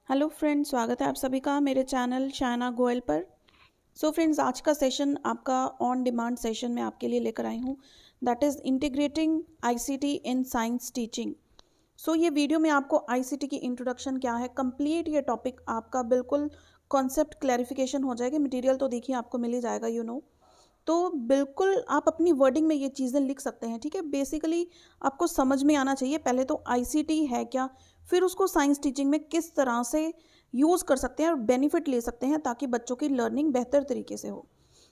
Hello friends, स्वागत है आप सभी का मेरे चैनल शायना गोयल पर। फ्रेंड्स, आज का सेशन आपका ऑन डिमांड सेशन में आपके लिए लेकर आई हूँ, that is integrating ICT in science teaching. ये वीडियो में आपको आईसीटी की इंट्रोडक्शन क्या है, कंप्लीट ये टॉपिक आपका बिल्कुल कॉन्सेप्ट क्लैरिफिकेशन हो जाएगी। मटेरियल तो देखिए आपको मिल ही जाएगा, तो बिल्कुल आप अपनी वर्डिंग में ये चीज़ें लिख सकते हैं, ठीक है। बेसिकली आपको समझ में आना चाहिए पहले तो आईसीटी है क्या, फिर उसको साइंस टीचिंग में किस तरह से यूज़ कर सकते हैं और बेनिफिट ले सकते हैं ताकि बच्चों की लर्निंग बेहतर तरीके से हो।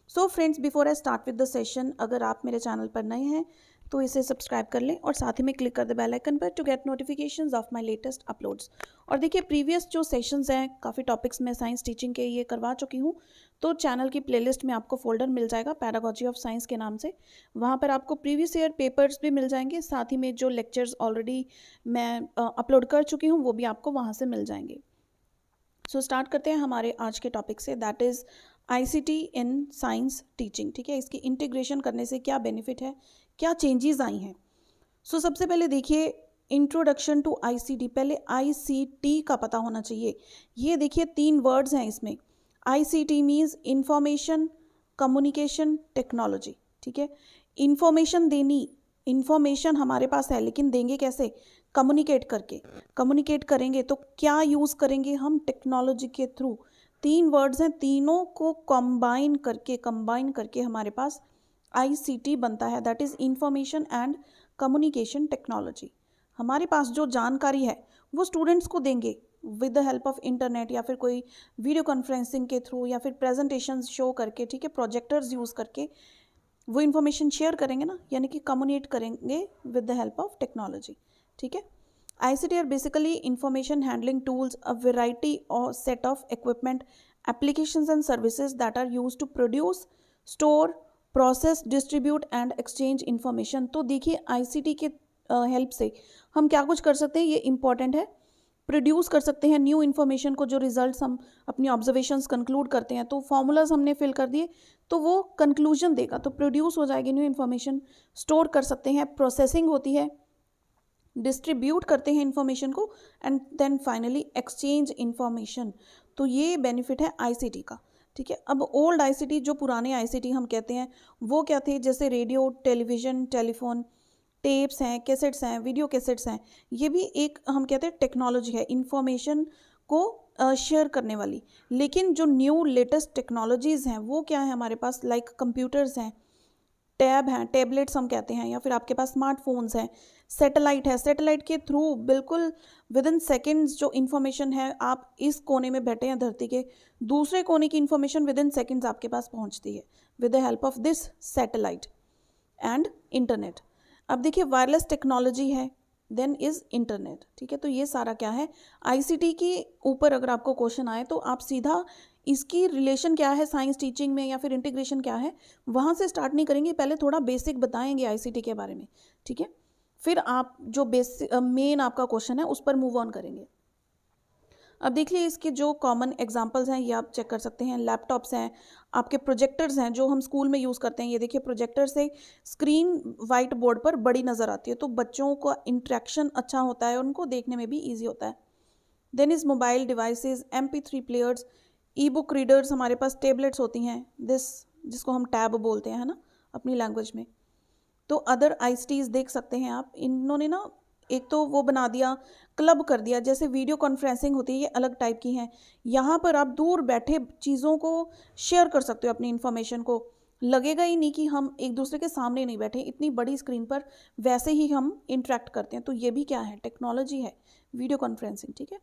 Friends, before I start with the session, अगर आप मेरे चैनल पर नए हैं तो इसे सब्सक्राइब कर लें और साथ ही में क्लिक कर दे बेल आइकन पर to get notifications of my latest uploads. और देखिए, प्रीवियस जो सेशंस हैं, काफ़ी टॉपिक्स में साइंस टीचिंग के ये करवा चुकी हूँ, तो चैनल की प्लेलिस्ट में आपको फोल्डर मिल जाएगा पैडागॉजी ऑफ साइंस के नाम से। वहाँ पर आपको प्रीवियस ईयर पेपर्स भी मिल जाएंगे, साथ ही में जो लेक्चर्स ऑलरेडी मैं अपलोड कर चुकी हूँ वो भी आपको वहाँ से मिल जाएंगे। स्टार्ट करते हैं हमारे आज के टॉपिक से, that is ICT in science teaching. ठीक है, इसकी इंटीग्रेशन करने से क्या बेनिफिट है, क्या चेंजेस आई हैं। सबसे पहले देखिए, इंट्रोडक्शन टू आईसीटी। पहले आईसीटी का पता होना चाहिए। ये देखिए 3 वर्ड्स हैं इसमें। ICT means information communication technology. ठीक है, इंफॉर्मेशन देनी, इंफॉर्मेशन हमारे पास है लेकिन देंगे कैसे, कम्युनिकेट करके। कम्युनिकेट करेंगे तो क्या यूज़ करेंगे हम, टेक्नोलॉजी के थ्रू। 3 वर्ड्स हैं, तीनों को कंबाइन करके हमारे पास आईसीटी बनता है, that is information and communication technology. हमारे पास जो जानकारी है वो स्टूडेंट्स को देंगे with the help of internet या फिर कोई वीडियो कॉन्फ्रेंसिंग के थ्रू या फिर प्रेजेंटेशन शो करके, ठीक है, प्रोजेक्टर्स यूज़ करके वो इन्फॉर्मेशन शेयर करेंगे ना, यानी कि कम्युनिकेट करेंगे with the help of technology. ठीक है, ICT are basically information handling tools, a variety or set of equipment, applications and services that are used to produce, store, process, distribute and exchange information. तो देखिए, ICT के help से हम क्या कुछ कर सकते हैं, ये इंपॉर्टेंट है। प्रोड्यूस कर सकते हैं न्यू इन्फॉर्मेशन को, जो रिजल्ट्स हम अपनी ऑब्जर्वेशंस कंक्लूड करते हैं, तो फॉर्मूलाज हमने फिल कर दिए तो वो कंक्लूजन देगा, तो प्रोड्यूस हो जाएगी न्यू इन्फॉर्मेशन। स्टोर कर सकते हैं, प्रोसेसिंग होती है, डिस्ट्रीब्यूट करते हैं इन्फॉर्मेशन को, and then finally exchange information. तो ये बेनिफिट है आईसीटी का। ठीक है, अब ओल्ड आईसीटी, जो पुराने आईसीटी हम कहते हैं, वो क्या थे, जैसे रेडियो, टेलीविज़न, टेलीफोन, टेप्स हैं, कैसेट्स हैं, वीडियो कैसेट्स हैं। ये भी एक हम कहते हैं टेक्नोलॉजी है, इंफॉर्मेशन को शेयर करने वाली। लेकिन जो न्यू लेटेस्ट टेक्नोलॉजीज़ हैं वो क्या है हमारे पास, लाइक कंप्यूटर्स हैं, टैब हैं, टैबलेट्स हम कहते हैं, या फिर आपके पास स्मार्टफोन्स हैं, सैटेलाइट है। सैटेलाइट के थ्रू बिल्कुल विद इन सेकेंड्स जो इन्फॉर्मेशन है, आप इस कोने में बैठे हैं धरती के, दूसरे कोने की इन्फॉर्मेशन विद इन सेकेंड्स आपके पास पहुंचती है with the help of this satellite and internet. अब देखिए, वायरलेस टेक्नोलॉजी है, देन इज इंटरनेट। ठीक है, तो ये सारा क्या है, आईसीटी के ऊपर अगर आपको क्वेश्चन आए तो आप सीधा इसकी रिलेशन क्या है साइंस टीचिंग में या फिर इंटीग्रेशन क्या है, वहाँ से स्टार्ट नहीं करेंगे, पहले थोड़ा बेसिक बताएंगे आईसीटी के बारे में। ठीक है, फिर आप जो बेसिक मेन आपका क्वेश्चन है उस पर मूव ऑन करेंगे। अब देखिए, इसके जो कॉमन एग्जांपल्स हैं ये आप चेक कर सकते हैं। लैपटॉप्स हैं, आपके प्रोजेक्टर्स हैं जो हम स्कूल में यूज़ करते हैं। ये देखिए, प्रोजेक्टर से स्क्रीन वाइट बोर्ड पर बड़ी नज़र आती है, तो बच्चों का इंट्रैक्शन अच्छा होता है, उनको देखने में भी ईजी होता है। Then is mobile devices, MP3 players, e book readers, हमारे पास टेबलेट्स होती हैं, जिसको हम टैब बोलते हैं, है ना, अपनी लैंग्वेज में। तो अदर आईसीटीज देख सकते हैं आप, इन्होंने ना एक तो वो बना दिया, क्लब कर दिया, जैसे वीडियो कॉन्फ्रेंसिंग होती है ये अलग टाइप की हैं। यहाँ पर आप दूर बैठे चीज़ों को शेयर कर सकते हो, अपनी इन्फॉर्मेशन को, लगेगा ही नहीं कि हम एक दूसरे के सामने नहीं बैठे, इतनी बड़ी स्क्रीन पर वैसे ही हम इंटरेक्ट करते हैं। तो ये भी क्या है, टेक्नोलॉजी है, वीडियो कॉन्फ्रेंसिंग। ठीक है,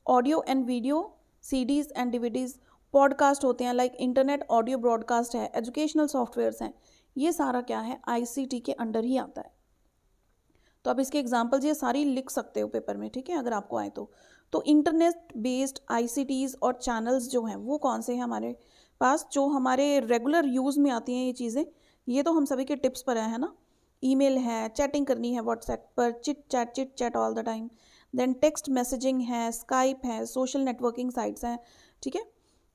audio and video, CDs and DVDs, podcast होते हैं, लाइक इंटरनेट ऑडियो ब्रॉडकास्ट है, एजुकेशनल सॉफ्टवेयर्स हैं, ये सारा क्या है, आईसीटी के अंडर ही आता है। तो आप इसके एग्जांपल्स ये सारी लिख सकते हो पेपर में, ठीक है, अगर आपको आए तो इंटरनेट बेस्ड आईसीटीज़ और चैनल्स जो हैं वो कौन से हैं हमारे पास, जो हमारे रेगुलर यूज़ में आती हैं ये चीज़ें, ये तो हम सभी के टिप्स पर है ना। ईमेल है, चैटिंग करनी है व्हाट्सएप पर, chit chat all the time. Then text messaging है, स्काइप है, सोशल नेटवर्किंग साइट्स हैं, ठीक है।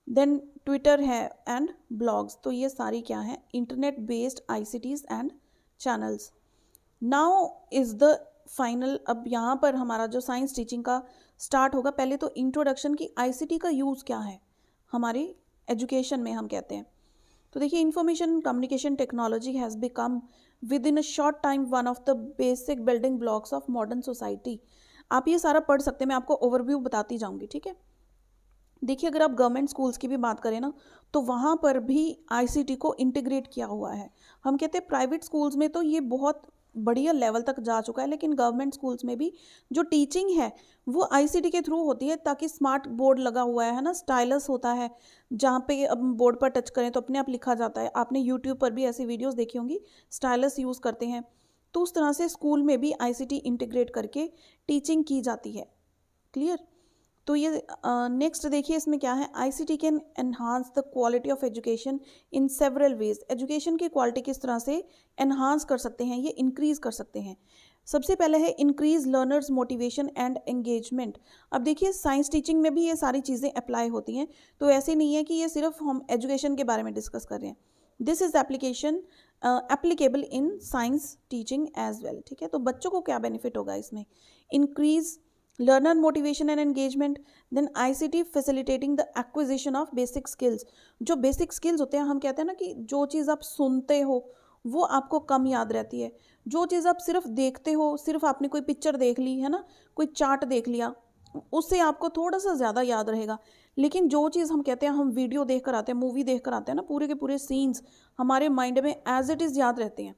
देन ट्विटर है एंड ब्लॉग्स। तो ये सारी क्या है, internet based ICTs and channels. Now is the final. अब यहाँ पर हमारा जो साइंस टीचिंग का स्टार्ट होगा। पहले तो इंट्रोडक्शन की आईसीटी का यूज़ क्या है हमारे एजुकेशन में हम कहते हैं। तो देखिए, information communication technology has become with in a short time one of the basic building blocks of modern society. आप ये सारा पढ़ सकते हैं, मैं आपको ओवरव्यू बताती जाऊंगी, ठीक है। देखिए, अगर आप गवर्नमेंट स्कूल्स की भी बात करें ना, तो वहाँ पर भी आईसीटी को इंटीग्रेट किया हुआ है। हम कहते हैं प्राइवेट स्कूल्स में तो ये बहुत बढ़िया लेवल तक जा चुका है, लेकिन गवर्नमेंट स्कूल्स में भी जो टीचिंग है वो आईसीटी के थ्रू होती है, ताकि स्मार्ट बोर्ड लगा हुआ है ना, स्टाइलस होता है जहाँ पे अब बोर्ड पर टच करें तो अपने आप लिखा जाता है। आपने यूट्यूब पर भी ऐसी वीडियोस देखी होंगी, स्टाइलस यूज़ करते हैं। तो उस तरह से स्कूल में भी आईसीटी इंटीग्रेट करके टीचिंग की जाती है। क्लियर। तो ये नेक्स्ट देखिए, इसमें क्या है, ICT can enhance the quality of education in several ways. Education की क्वालिटी किस तरह से एनहांस कर सकते हैं, ये इंक्रीज कर सकते हैं। सबसे पहले है increase learners motivation and engagement. अब देखिए, साइंस टीचिंग में भी ये सारी चीज़ें अप्लाई होती हैं, तो ऐसे नहीं है कि ये सिर्फ हम एजुकेशन के बारे में डिस्कस कर रहे हैं। This is application applicable in science teaching as well, ठीक है। तो बच्चों को क्या बेनिफिट होगा इसमें, increase learner motivation and engagement, then ICT facilitating the acquisition of basic skills। जो basic skills होते हैं, हम कहते हैं ना कि जो चीज़ आप सुनते हो वो आपको कम याद रहती है, जो चीज़ आप सिर्फ देखते हो, सिर्फ आपने कोई पिक्चर देख ली है ना, कोई चार्ट देख लिया, उससे आपको थोड़ा सा ज़्यादा याद रहेगा। लेकिन जो चीज़ हम कहते हैं, हम वीडियो देख कर आते हैं, मूवी देख कर आते हैं ना, पूरे के पूरे सीन्स हमारे माइंड में एज इट इज़ याद रहते हैं।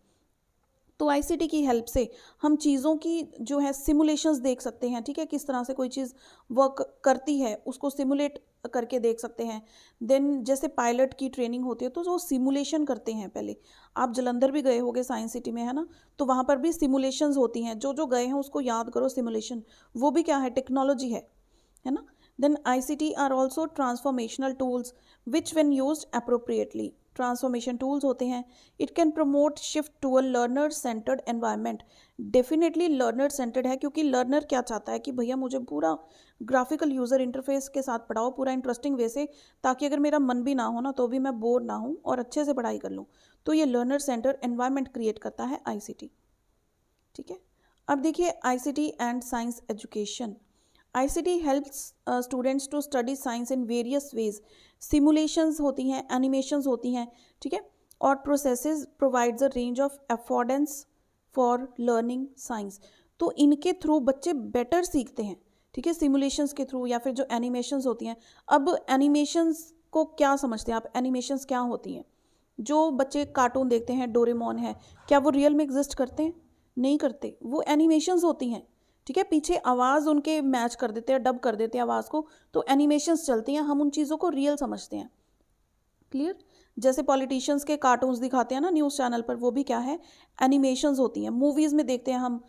तो आईसीटी की हेल्प से हम चीज़ों की जो है सिमुलेशंस देख सकते हैं, ठीक है, किस तरह से कोई चीज़ वर्क करती है उसको सिमुलेट करके देख सकते हैं। देन जैसे पायलट की ट्रेनिंग होती है तो जो सिमुलेशन करते हैं, पहले आप जलंधर भी गए होगे साइंस सिटी में, है ना, तो वहाँ पर भी सिमुलेशंस होती हैं, जो जो गए हैं उसको याद करो, सिमुलेशन वो भी क्या है, टेक्नोलॉजी है ना। Then ICT are also transformational tools which when used appropriately. Transformation tools होते हैं, it can promote shift to a learner centred environment. Definitely learner centred है, क्योंकि लर्नर क्या चाहता है कि भैया मुझे पूरा ग्राफिकल यूज़र इंटरफेस के साथ पढ़ाओ, पूरा इंटरेस्टिंग वे से, ताकि अगर मेरा मन भी ना हो ना तो भी मैं बोर ना हूँ और अच्छे से पढ़ाई कर लूँ। तो ये लर्नर सेंटर एनवायरनमेंट क्रिएट करता है आईसीटी, ठीक है। अब देखिए, ICT and science education. ICT helps students to study science in various ways। Simulations होती हैं, एनिमेशंस होती हैं, ठीक है, और processes provides a range of affordance for learning science. तो इनके थ्रू बच्चे बेटर सीखते हैं, ठीक है, सिमुलेशंस के थ्रू या फिर जो एनिमेशंस होती हैं। अब एनिमेशंस को क्या समझते हैं आप, एनिमेशंस क्या होती हैं? जो बच्चे कार्टून देखते हैं, डोरेमोन है, क्या वो रियल में एग्जिस्ट करते हैं? नहीं करते, वो एनिमेशंस होती हैं, ठीक है। पीछे आवाज़ उनके मैच कर देते हैं, डब कर देते हैं आवाज़ को, तो एनिमेशंस चलती हैं, हम उन चीज़ों को रियल समझते हैं। क्लियर। जैसे पॉलिटिशियंस के कार्टून्स दिखाते हैं ना न्यूज़ चैनल पर, वो भी क्या है, एनिमेशंस होती हैं। मूवीज़ में देखते हैं हम,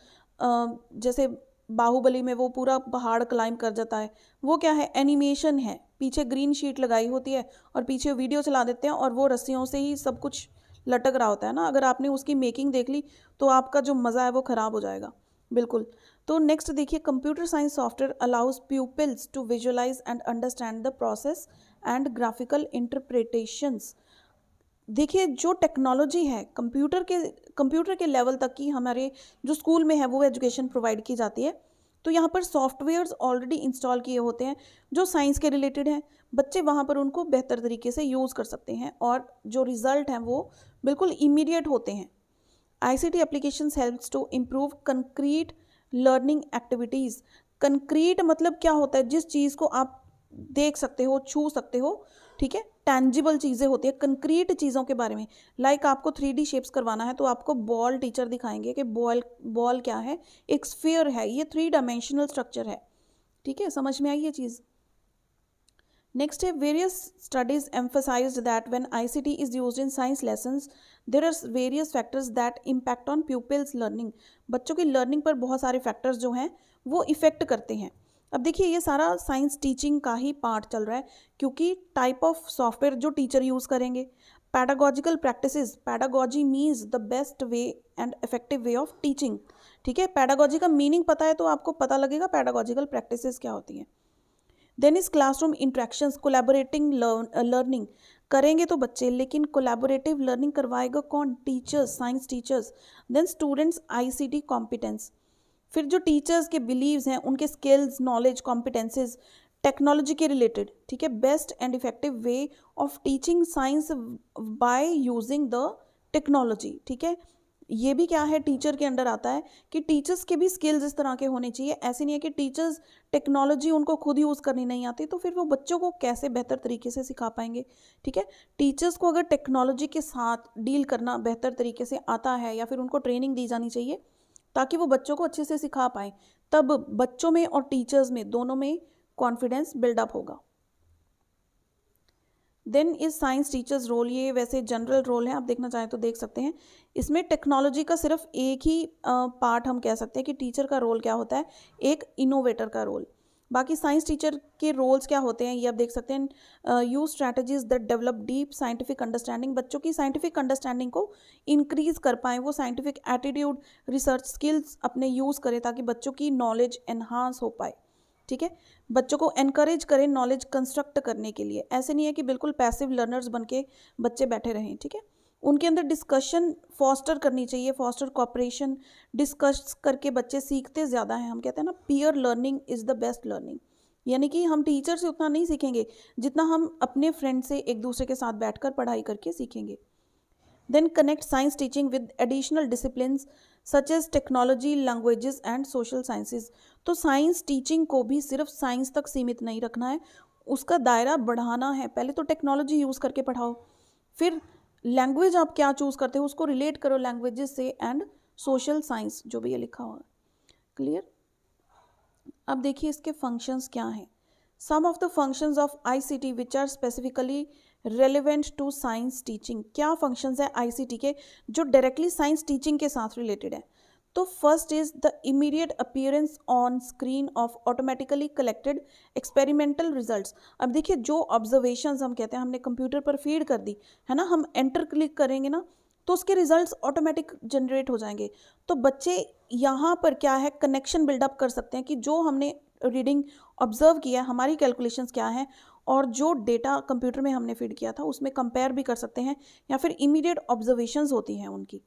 जैसे बाहुबली में वो पूरा पहाड़ क्लाइंब कर जाता है, वो क्या है, एनिमेशन है। पीछे ग्रीन शीट लगाई होती है और पीछे वीडियो चला देते हैं और वो रस्सियों से ही सब कुछ लटक रहा होता है ना। अगर आपने उसकी मेकिंग देख ली तो आपका जो मज़ा है वो ख़राब हो जाएगा, बिल्कुल। तो नेक्स्ट देखिए, computer science software allows pupils to visualise and understand the process and graphical interpretations. देखिए, जो टेक्नोलॉजी है कंप्यूटर के लेवल तक की हमारे जो स्कूल में है वो एजुकेशन प्रोवाइड की जाती है। तो यहाँ पर सॉफ्टवेयर्स ऑलरेडी इंस्टॉल किए होते हैं जो साइंस के रिलेटेड हैं, बच्चे वहाँ पर उनको बेहतर तरीके से यूज़ कर सकते हैं और जो रिजल्ट हैं वो बिल्कुल इमीडिएट होते हैं। ICT applications helps to improve concrete learning activities। Concrete मतलब क्या होता है, जिस चीज़ को आप देख सकते हो, छू सकते हो, ठीक है, टैंजिबल चीज़ें होती है, कंक्रीट चीज़ों के बारे में। लाइक आपको 3D शेप्स करवाना है तो आपको बॉल टीचर दिखाएंगे कि बॉल क्या है, एक स्फीयर है, ये 3 डायमेंशनल स्ट्रक्चर है, ठीक है, समझ में आई ये चीज़। नेक्स्ट है, various studies emphasized that when ICT is used in science lessons there are various factors that impact on pupils learning. बच्चों की लर्निंग पर बहुत सारे फैक्टर्स जो हैं वो इफेक्ट करते हैं। अब देखिए, ये सारा साइंस टीचिंग का ही पार्ट चल रहा है, क्योंकि टाइप ऑफ सॉफ्टवेयर जो टीचर यूज़ करेंगे, पैडागॉजिकल practices, pedagogy means the best way and effective way of teaching, ठीक है। पैडागॉजी का मीनिंग पता है तो आपको पता लगेगा पैडागॉजिकल प्रैक्टिसेस क्या होती हैं। Then is classroom interactions, collaborating learning करेंगे तो बच्चे, लेकिन कोलैबोरेटिव लर्निंग करवाएगा कौन, teachers, science teachers. Then students ICT competence, फिर जो टीचर्स के बिलीव्स हैं, उनके स्किल्स, नॉलेज, कॉम्पिटेंसेस टेक्नोलॉजी के रिलेटेड, ठीक है। Best and effective way of teaching science by using the technology, ठीक है। ये भी क्या है, टीचर के अंडर आता है कि टीचर्स के भी स्किल्स इस तरह के होने चाहिए। ऐसे नहीं है कि टीचर्स टेक्नोलॉजी उनको खुद यूज़ करनी नहीं आती, तो फिर वो बच्चों को कैसे बेहतर तरीके से सिखा पाएंगे, ठीक है। टीचर्स को अगर टेक्नोलॉजी के साथ डील करना बेहतर तरीके से आता है, या फिर उनको ट्रेनिंग दी जानी चाहिए ताकि वो बच्चों को अच्छे से सिखा पाएँ, तब बच्चों में और टीचर्स में दोनों में कॉन्फिडेंस बिल्डअप होगा। Then is science teachers role, ये वैसे जनरल रोल है, आप देखना चाहें तो देख सकते हैं। इसमें टेक्नोलॉजी का सिर्फ एक ही पार्ट हम कह सकते हैं कि टीचर का रोल क्या होता है, एक इनोवेटर का रोल। बाकी साइंस टीचर के रोल्स क्या होते हैं ये आप देख सकते हैं। Use strategies that develop deep scientific understanding, बच्चों की साइंटिफिक अंडरस्टैंडिंग को इंक्रीज कर पाएँ, वो साइंटिफिक एटीट्यूड, रिसर्च स्किल्स अपने यूज़ करें ताकि बच्चों की नॉलेज एनहांस हो पाए, ठीक है। बच्चों को एनकरेज करें नॉलेज कंस्ट्रक्ट करने के लिए। ऐसे नहीं है कि बिल्कुल पैसिव लर्नर्स बन के बच्चे बैठे रहें, ठीक है। उनके अंदर डिस्कशन फॉस्टर करनी चाहिए, फॉस्टर कॉपरेशन, डिस्कस करके बच्चे सीखते ज़्यादा हैं। हम कहते हैं ना, peer learning is the best learning, यानी कि हम टीचर से उतना नहीं सीखेंगे जितना हम अपने फ्रेंड से एक दूसरे के साथ बैठकर पढ़ाई करके सीखेंगे। Then connect science teaching with additional disciplines such as technology, languages and social sciences। तो साइंस टीचिंग को भी सिर्फ साइंस तक सीमित नहीं रखना है, उसका दायरा बढ़ाना है। पहले तो टेक्नोलॉजी यूज़ करके पढ़ाओ, फिर लैंग्वेज आप क्या चूज़ करते हो उसको रिलेट करो लैंग्वेजेस से, एंड सोशल साइंस जो भी ये लिखा हुआ है। क्लियर। अब देखिए इसके फंक्शंस क्या हैं। Some of the functions of ICT which are specifically relevant to science teaching. क्या फंक्शंस है आईसीटी के जो डायरेक्टली साइंस टीचिंग के साथ रिलेटेड है। तो first is the immediate appearance on screen of automatically collected experimental results. अब देखिए जो ऑब्जर्वेशंस हम कहते हैं हमने कंप्यूटर पर फीड कर दी है ना, हम एंटर क्लिक करेंगे ना तो उसके रिजल्ट्स ऑटोमेटिक जनरेट हो जाएंगे। तो बच्चे यहाँ पर क्या है, कनेक्शन बिल्डअप कर सकते हैं कि जो हमने रीडिंग ऑब्जर्व किया, हमारी कैलकुलेशंस क्या है, और जो डेटा कंप्यूटर में हमने फीड किया था उसमें कंपेयर भी कर सकते हैं, या फिर इमीडिएट ऑब्जर्वेशंस होती हैं उनकी।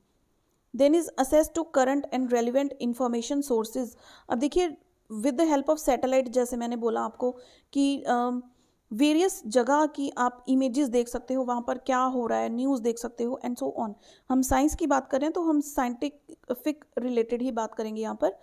Then is access to current and relevant information sources. अब देखिए with the help of satellite, जैसे मैंने बोला आपको कि वेरियस जगह की आप इमेजेस देख सकते हो, वहाँ पर क्या हो रहा है, न्यूज़ देख सकते हो एंड सो ऑन। हम साइंस की बात करें तो हम साइंटिफिक रिलेटेड ही बात करेंगे यहाँ पर।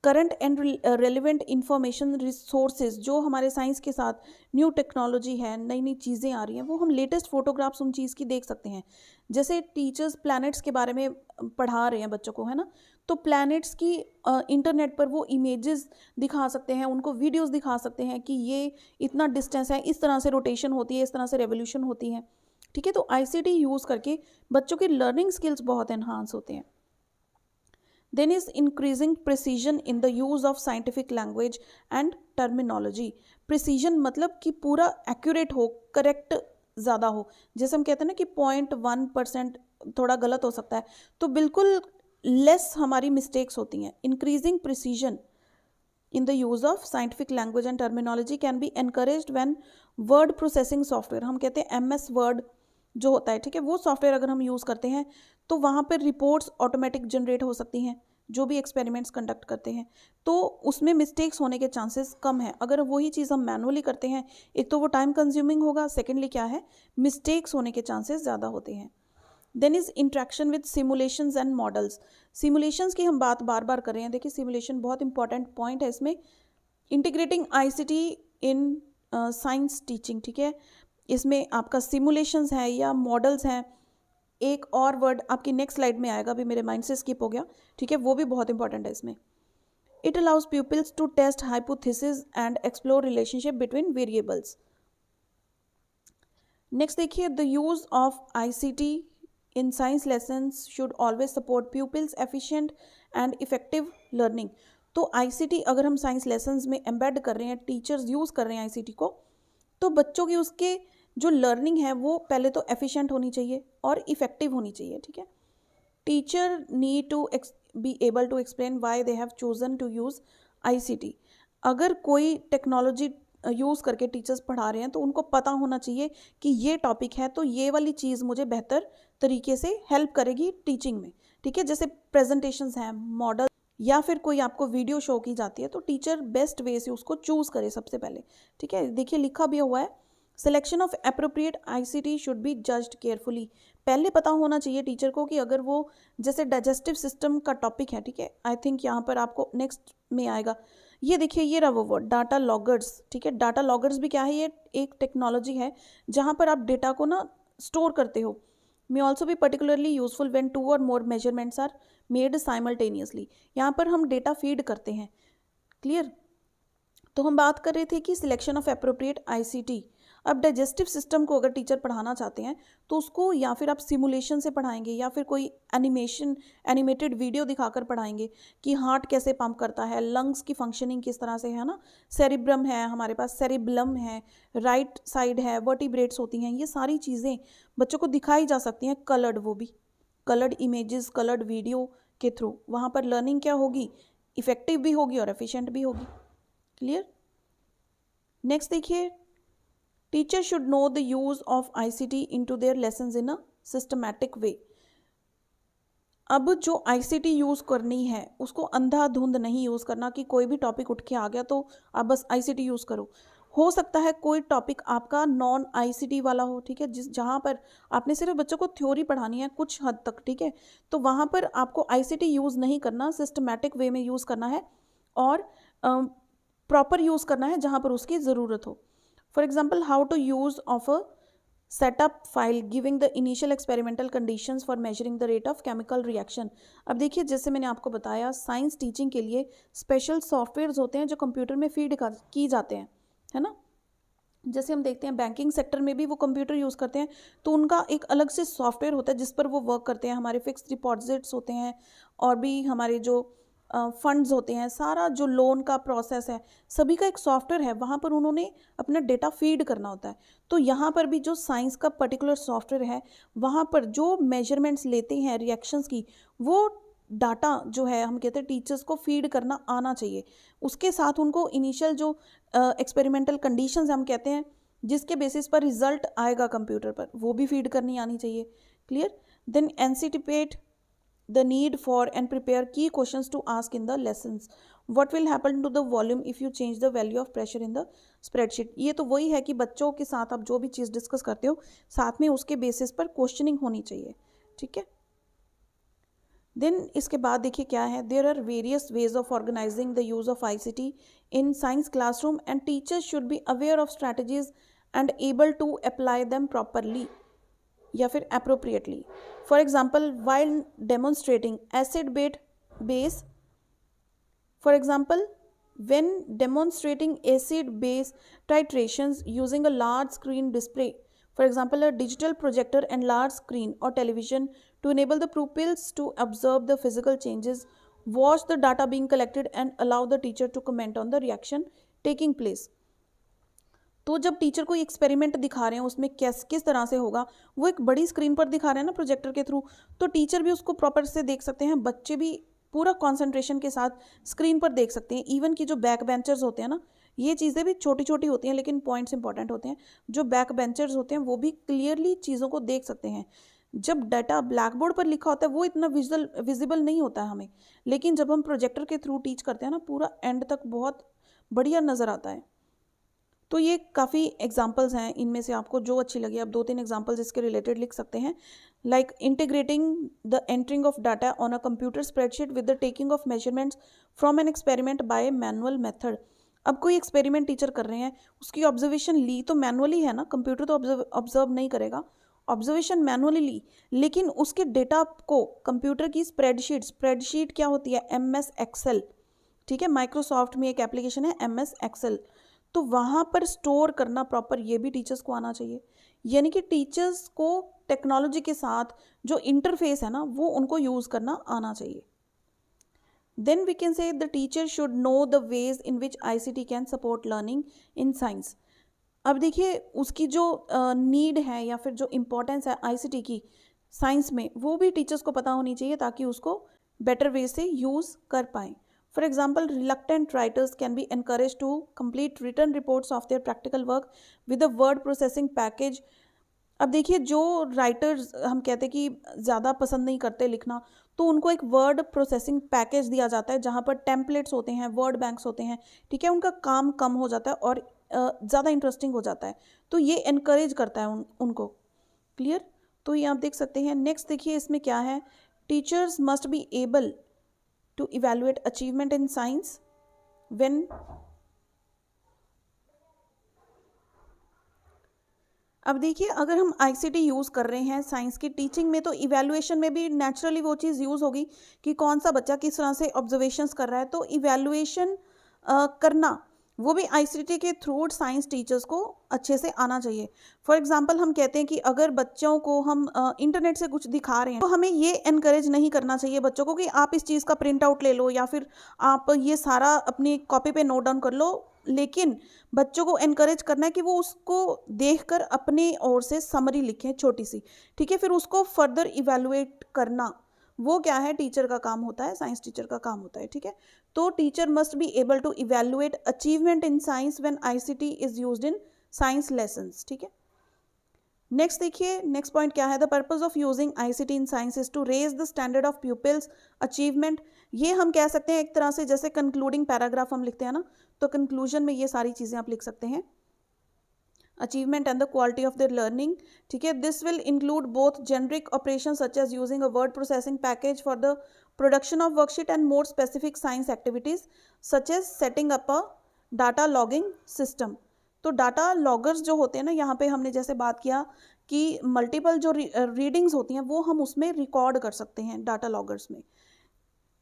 Current and relevant information resources, जो हमारे साइंस के साथ न्यू टेक्नोलॉजी है, नई नई चीज़ें आ रही हैं, वो हम लेटेस्ट फोटोग्राफ्स उन चीज़ की देख सकते हैं। जैसे टीचर्स प्लैनेट्स के बारे में पढ़ा रहे हैं बच्चों को, है ना, तो प्लैनेट्स की इंटरनेट पर वो इमेजेस दिखा सकते हैं, उनको वीडियोस दिखा सकते हैं कि ये इतना डिस्टेंस है, इस तरह से रोटेशन होती है, इस तरह से रेवोल्यूशन होती है, ठीक है। तो आईसीटी यूज़ करके बच्चों के लर्निंग स्किल्स बहुत एनहांस होते हैं। Then is increasing precision in the use of scientific language and terminology। precision मतलब कि पूरा accurate हो, correct ज़्यादा हो। जैसे हम कहते हैं ना कि 0.1% थोड़ा गलत हो सकता है, तो बिल्कुल लेस हमारी मिस्टेक्स होती हैं। increasing precision in the use of scientific language and terminology can be encouraged when word processing software, हम कहते हैं MS Word जो होता है, ठीक है, वो सॉफ्टवेयर अगर हम यूज़ करते हैं तो वहाँ पर रिपोर्ट्स ऑटोमेटिक जनरेट हो सकती हैं। जो भी एक्सपेरिमेंट्स कंडक्ट करते हैं तो उसमें मिस्टेक्स होने के चांसेस कम है। अगर वही चीज़ हम मैनुअली करते हैं, एक तो वो टाइम कंज्यूमिंग होगा, सेकेंडली क्या है, मिस्टेक्स होने के चांसेस ज़्यादा होते हैं। Then is interaction with simulations and models. Simulations की हम बात बार बार कर रहे हैं, देखिए सिमुलेशन बहुत इंपॉर्टेंट पॉइंट है इसमें। Integrating ICT in science teaching, ठीक है, इसमें आपका सिमुलेशंस है या मॉडल्स हैं। एक और वर्ड आपकी नेक्स्ट स्लाइड में आएगा, अभी मेरे माइंड से स्किप हो गया, ठीक है, वो भी बहुत इंपॉर्टेंट है इसमें। It allows peoples to test hypothesis and explore relationship between variables. Next देखिए, the use of ICT in science lessons should always support peoples efficient and effective learning. तो आईसीटी अगर हम साइंस लेसन्स में embed कर रहे हैं, teachers use कर रहे हैं आईसीटी को, तो बच्चों की उसके जो लर्निंग है वो पहले तो एफिशिएंट होनी चाहिए और इफेक्टिव होनी चाहिए, ठीक है। Teacher need to be able to explain why they have chosen to use ICT. अगर कोई टेक्नोलॉजी यूज़ करके टीचर्स पढ़ा रहे हैं तो उनको पता होना चाहिए कि ये टॉपिक है तो ये वाली चीज़ मुझे बेहतर तरीके से हेल्प करेगी टीचिंग में, ठीक है। जैसे प्रेजेंटेशंस हैं, मॉडल या फिर कोई आपको वीडियो शो की जाती है, तो टीचर बेस्ट वे से उसको चूज़ करे सबसे पहले। ठीक है, देखिए लिखा भी हुआ है, selection of appropriate ICT should be judged carefully. पहले पता होना चाहिए टीचर को कि अगर वो जैसे डाइजेस्टिव सिस्टम का टॉपिक है, ठीक है, आई थिंक यहाँ पर आपको नेक्स्ट में आएगा। ये देखिए, ये रहा वो वर्ड डाटा लॉगर्स। ठीक है, डाटा लॉगर्स भी क्या है, ये एक टेक्नोलॉजी है जहाँ पर आप डेटा को ना स्टोर करते हो। मे ऑल्सो भी पर्टिकुलरली यूजफुल व्हेन 2 और मोर मेजरमेंट्स आर मेड साइमल्टेनियसली। यहाँ पर हम डेटा फीड करते हैं। क्लियर? तो हम बात कर रहे थे कि सिलेक्शन ऑफ एप्रोप्रिएट आईसीटी। अब डाइजेस्टिव सिस्टम को अगर टीचर पढ़ाना चाहते हैं तो उसको या फिर आप सिमुलेशन से पढ़ाएंगे या फिर कोई एनिमेटेड वीडियो दिखाकर पढ़ाएंगे कि हार्ट कैसे पंप करता है, लंग्स की फंक्शनिंग किस तरह से है ना, सेरिब्रम है हमारे पास, सेरिब्लम है, राइट साइड है, वर्टिब्रेट्स होती हैं, ये सारी चीज़ें बच्चों को दिखाई जा सकती हैं कलर्ड, वो भी कलर्ड इमेजेस, कलर्ड वीडियो के थ्रू। वहाँ पर लर्निंग क्या होगी, इफेक्टिव भी होगी और एफिशिएंट भी होगी। क्लियर? नेक्स्ट देखिए, teacher should know the use of ICT into their lessons in a systematic way. अब जो आईसीटी यूज करनी है उसको अंधाधुंध नहीं यूज करना कि कोई भी टॉपिक उठ के आ गया तो आप बस आईसीटी यूज करो। हो सकता है कोई टॉपिक आपका नॉन आईसीटी वाला हो, ठीक है, जहाँ पर आपने सिर्फ बच्चों को थ्योरी पढ़ानी है कुछ हद तक, ठीक है, तो वहाँ पर आपको आईसीटी यूज नहीं करना, सिस्टमैटिक वे में यूज करना है और प्रॉपर यूज करना है जहाँ पर उसकी ज़रूरत हो। For example, how to use of a setup file giving the initial experimental conditions for measuring the rate of chemical reaction। अब देखिए, जैसे मैंने आपको बताया, साइंस टीचिंग के लिए स्पेशल सॉफ्टवेयर्स होते हैं जो कंप्यूटर में फीड की जाते हैं, है ना। जैसे हम देखते हैं बैंकिंग सेक्टर में भी वो कंप्यूटर यूज़ करते हैं, तो उनका एक अलग से सॉफ्टवेयर होता है जिस पर वो वर्क करते हैं। हमारे फिक्स डिपॉजिट्स होते हैं और भी हमारे जो फंड्स होते हैं, सारा जो लोन का प्रोसेस है, सभी का एक सॉफ्टवेयर है, वहाँ पर उन्होंने अपना डेटा फीड करना होता है। तो यहाँ पर भी जो साइंस का पर्टिकुलर सॉफ्टवेयर है, वहाँ पर जो मेजरमेंट्स लेते हैं रिएक्शंस की, वो डाटा जो है हम कहते हैं टीचर्स को फीड करना आना चाहिए। उसके साथ उनको इनिशियल जो एक्सपेरिमेंटल कंडीशंस हम कहते हैं जिसके बेसिस पर रिजल्ट आएगा कंप्यूटर पर, वो भी फीड करनी आनी चाहिए। Clear? Then anticipate the need for and prepare key questions to ask in the lessons. What will happen to the volume if you change the value of pressure in the spreadsheet? ये तो वही है कि बच्चों के साथ आप जो भी चीज़ डिस्कस करते हो साथ में उसके बेसिस पर क्वेश्चनिंग होनी चाहिए। ठीक है, देन इसके बाद देखिए क्या है, there are various ways of organising the use of ICT in science classroom and teachers should be aware of strategies and able to apply them properly या फिर appropriately. For example, while demonstrating acid base, for example, when demonstrating acid base titrations using a large screen display, for example, a digital projector and large screen or television to enable the pupils to observe the physical changes, watch the data being collected and allow the teacher to comment on the reaction taking place. तो जब teacher को experiment दिखा रहे हैं उसमें किस तरह से होगा, वो एक बड़ी स्क्रीन पर दिखा रहे हैं ना प्रोजेक्टर के थ्रू, तो टीचर भी उसको प्रॉपर से देख सकते हैं, बच्चे भी पूरा कंसंट्रेशन के साथ स्क्रीन पर देख सकते हैं। इवन कि जो बैक बेंचर्स होते हैं ना, ये चीज़ें भी छोटी छोटी होती हैं लेकिन पॉइंट्स इंपॉर्टेंट होते हैं। जो बैक बेंचर्स होते हैं वो भी क्लियरली चीज़ों को देख सकते हैं। जब डाटा ब्लैक बोर्ड पर लिखा होता है वो इतना विजिबल नहीं होता है हमें, लेकिन जब हम प्रोजेक्टर के थ्रू टीच करते हैं ना, पूरा एंड तक बहुत बढ़िया नज़र आता है। तो ये काफ़ी एग्जांपल्स हैं, इनमें से आपको जो अच्छी लगी आप 2-3 एग्जांपल्स इसके रिलेटेड लिख सकते हैं। Like integrating the entering of data on a computer spreadsheet with the taking of measurements from an experiment bye manual method. अब कोई एक्सपेरिमेंट टीचर कर रहे हैं, उसकी ऑब्जर्वेशन ली तो मैनुअली है ना, कंप्यूटर तो ऑब्जर्व नहीं करेगा, ऑब्जर्वेशन मैनुअली ली, लेकिन उसके डेटा को कंप्यूटर की स्प्रेडशीट क्या होती है, MS एक्सेल, ठीक है, माइक्रोसॉफ्ट में एक एप्लीकेशन है MS एक्सेल, तो वहाँ पर स्टोर करना प्रॉपर, ये भी टीचर्स को आना चाहिए। यानी कि टीचर्स को टेक्नोलॉजी के साथ जो इंटरफेस है ना, वो उनको यूज़ करना आना चाहिए। Then we can say the teacher should know the ways in which ICT can support learning in science. अब देखिए उसकी जो नीड है या फिर जो इम्पोर्टेंस है ICT की साइंस में, वो भी टीचर्स को पता होनी चाहिए ताकि उसको बेटर वे से यूज़ कर पाएँ। For example, reluctant writers can be encouraged to complete written reports of their practical work with a word processing package। अब देखिए जो राइटर्स हम कहते हैं कि ज़्यादा पसंद नहीं करते लिखना, तो उनको एक वर्ड प्रोसेसिंग पैकेज दिया जाता है जहाँ पर टेम्पलेट्स होते हैं, वर्ड बैंक्स होते हैं, ठीक है, उनका काम कम हो जाता है और ज़्यादा इंटरेस्टिंग हो जाता है। तो ये इनकरेज करता है उनको। क्लियर? तो ये आप देख सकते हैं। नेक्स्ट देखिए इसमें क्या है, teachers must be able to evaluate achievement in science when, अब देखिए अगर हम आईसीटी यूज़ कर रहे हैं साइंस की टीचिंग में, तो इवैल्यूएशन में भी नेचुरली वो चीज़ यूज़ होगी कि कौन सा बच्चा किस तरह से ऑब्जर्वेशंस कर रहा है। तो इवैल्यूएशन करना वो भी आईसीटी के थ्रू साइंस टीचर्स को अच्छे से आना चाहिए। फॉर एग्जांपल हम कहते हैं कि अगर बच्चों को हम इंटरनेट से कुछ दिखा रहे हैं, तो हमें ये एनकरेज नहीं करना चाहिए बच्चों को कि आप इस चीज़ का प्रिंट आउट ले लो या फिर आप ये सारा अपनी कॉपी पे नोट डाउन कर लो, लेकिन बच्चों को एनकरेज करना है कि वो उसको देखकर अपने ओर से समरी लिखें छोटी सी, ठीक है, फिर उसको फर्दर इवैल्यूएट करना वो क्या है, टीचर का काम होता है, साइंस टीचर का काम होता है, ठीक है। तो teacher must be able to evaluate achievement in science when ICT is used in science lessons, ठीक है। नेक्स्ट देखिए, नेक्स्ट पॉइंट क्या है, the purpose of using ICT in science is to raise the standard of pupils achievement. ये हम कह सकते हैं एक तरह से, जैसे कंक्लूडिंग पैराग्राफ हम लिखते हैं ना, तो कंक्लूजन में ये सारी चीज़ें आप लिख सकते हैं, achievement and the quality of their learning, ठीक है। This will include both generic operation such as using a word processing package for the production of worksheet and more specific science activities such as setting up a data logging system. तो data loggers जो होते हैं ना, यहाँ पे हमने जैसे बात किया कि मल्टीपल जो रीडिंग्स होती हैं वो हम उसमें रिकॉर्ड कर सकते हैं डाटा लॉगर्स में।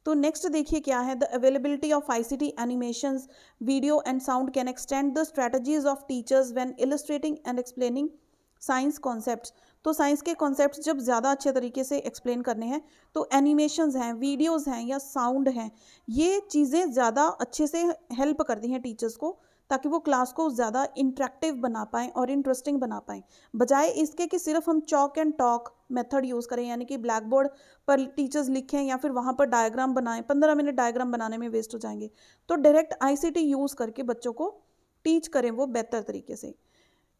तो नेक्स्ट देखिए क्या है, the availability of ICT animations, video and sound can extend the strategies of teachers when illustrating and explaining science concepts. तो साइंस के कॉन्सेप्ट्स जब ज़्यादा अच्छे तरीके से एक्सप्लेन करने हैं, तो एनिमेशंस हैं, वीडियोज़ हैं या साउंड हैं, ये चीज़ें ज़्यादा अच्छे से हेल्प करती हैं टीचर्स को, ताकि वो क्लास को ज़्यादा इंटरेक्टिव बना पाएँ और इंटरेस्टिंग बना पाएँ, बजाय इसके कि सिर्फ हम chalk and talk method use करें, यानी कि ब्लैक बोर्ड पर टीचर्स लिखें या फिर वहाँ पर डायग्राम बनाएं, 15 मिनट डायग्राम बनाने में वेस्ट हो जाएंगे। तो डायरेक्ट आईसीटी यूज़ करके बच्चों को टीच करें वो बेहतर तरीके से।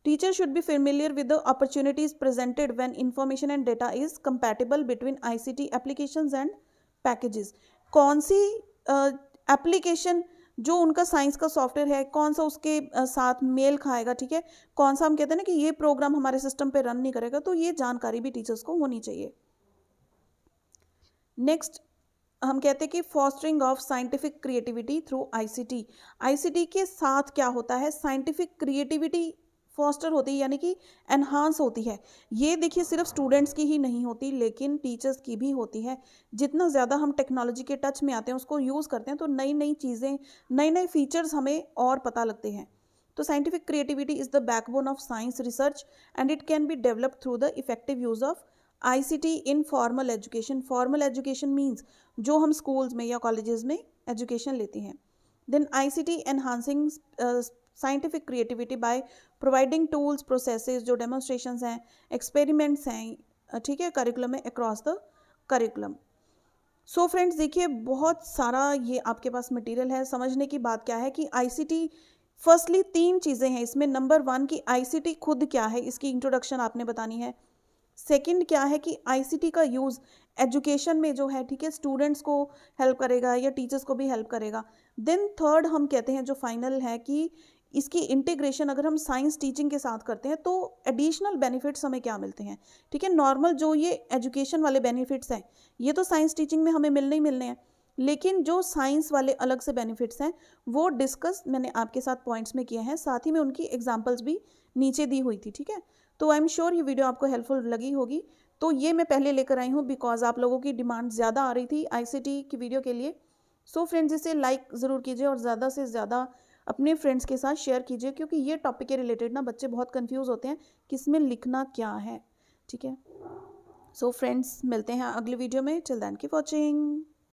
Teacher should be familiar with the opportunities presented when information and data is compatible between ICT applications and packages. कौन सी एप्लीकेशन जो उनका साइंस का सॉफ्टवेयर है, कौन सा उसके साथ मेल खाएगा, ठीक है, कौन सा हम कहते हैं ना कि ये प्रोग्राम हमारे सिस्टम पे रन नहीं करेगा, तो ये जानकारी भी टीचर्स को होनी चाहिए। नेक्स्ट हम कहते हैं कि fostering of scientific creativity through ICT. ICT के साथ क्या होता है, साइंटिफिक क्रिएटिविटी फॉस्टर होती है, यानी कि एनहांस होती है। ये देखिए सिर्फ स्टूडेंट्स की ही नहीं होती, लेकिन टीचर्स की भी होती है। जितना ज़्यादा हम टेक्नोलॉजी के टच में आते हैं, उसको यूज़ करते हैं, तो नई नई चीज़ें, नए नए फीचर्स हमें और पता लगते हैं। तो scientific creativity is the backbone of science research and it can be developed through the effective use of ICT in formal education. Formal education means जो हम स्कूल्स में या कॉलेजेस में एजुकेशन लेते हैं। Then ICT enhancing scientific creativity by providing tools, processes, जो demonstrations हैं, experiments हैं, ठीक है, करिकुलम में across the curriculum. So friends देखिए बहुत सारा ये आपके पास मटेरियल है। समझने की बात क्या है कि आईसीटी, फर्स्टली 3 चीज़ें हैं इसमें। नंबर 1 कि आईसीटी खुद क्या है, इसकी इंट्रोडक्शन आपने बतानी है। सेकंड क्या है कि आईसीटी का यूज़ एजुकेशन में जो है, ठीक है, स्टूडेंट्स को हेल्प करेगा या टीचर्स को भी हेल्प करेगा। देन थर्ड हम कहते हैं जो फाइनल है कि इसकी इंटीग्रेशन अगर हम साइंस टीचिंग के साथ करते हैं तो एडिशनल बेनिफिट्स हमें क्या मिलते हैं, ठीक है। नॉर्मल जो ये एजुकेशन वाले बेनिफिट्स हैं ये तो साइंस टीचिंग में हमें मिलने ही मिलने हैं, लेकिन जो साइंस वाले अलग से बेनिफिट्स हैं वो डिस्कस मैंने आपके साथ पॉइंट्स में किए हैं, साथ ही में उनकी एग्जाम्पल्स भी नीचे दी हुई थी, ठीक है। तो आई एम श्योर ये वीडियो आपको हेल्पफुल लगी होगी। तो ये मैं पहले लेकर आई हूँ बिकॉज आप लोगों की डिमांड ज़्यादा आ रही थी आईसीटी की वीडियो के लिए। सो फ्रेंड्स इसे लाइक ज़रूर कीजिए और ज़्यादा से ज़्यादा अपने फ्रेंड्स के साथ शेयर कीजिए, क्योंकि ये टॉपिक के रिलेटेड ना बच्चे बहुत कंफ्यूज होते हैं कि इसमें लिखना क्या है, ठीक है। सो फ्रेंड्स मिलते हैं अगले वीडियो में। Till then keep watching.